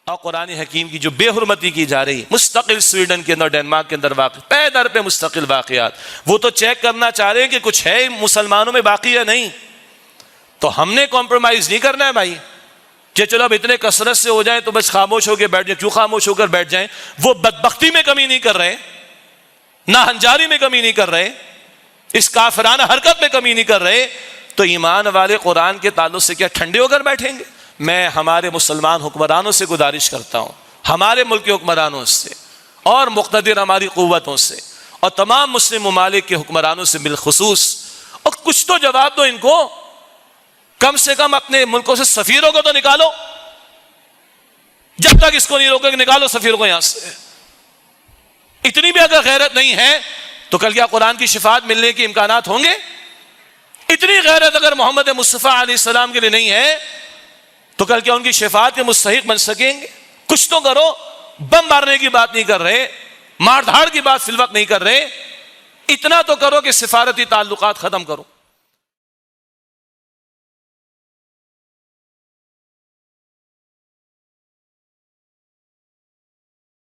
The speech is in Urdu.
اور قرآن حکیم کی جو بے حرمتی کی جا رہی ہے، مستقل سویڈن کے اندر، ڈنمارک کے اندر واقع پے در پہ مستقل واقعات، وہ تو چیک کرنا چاہ رہے ہیں کہ کچھ ہے مسلمانوں میں باقی یا نہیں. تو ہم نے کمپرومائز نہیں کرنا ہے بھائی کہ چلو اب اتنے کثرت سے ہو جائیں تو بس خاموش ہو کے بیٹھ جائیں. کیوں خاموش ہو کر بیٹھ جائیں؟ وہ بدبختی میں کمی نہیں کر رہے، نہ ہنجاری میں کمی نہیں کر رہے، اس کافرانہ حرکت میں کمی نہیں کر رہے. تو ایمان والے قرآن کے تعلق سے کیا ٹھنڈے ہو کر بیٹھیں گے؟ میں ہمارے مسلمان حکمرانوں سے گزارش کرتا ہوں، ہمارے ملک کے حکمرانوں سے اور مقتدر ہماری قوتوں سے اور تمام مسلم ممالک کے حکمرانوں سے بالخصوص، اور کچھ تو جواب دو ان کو. کم سے کم اپنے ملکوں سے سفیروں کو تو نکالو. جب تک اس کو نہیں روکے نکالو سفیروں کو یہاں سے. اتنی بھی اگر غیرت نہیں ہے تو کل کیا قرآن کی شفاعت ملنے کے امکانات ہوں گے؟ اتنی غیرت اگر محمد مصطفیٰ علیہ السلام کے لیے نہیں ہے تو کل کیا ان کی شفاعت کے مستحق بن سکیں گے؟ کچھ تو کرو. بم مارنے کی بات نہیں کر رہے، مار دھاڑ کی بات فی الوقت نہیں کر رہے، اتنا تو کرو کہ سفارتی تعلقات ختم کرو.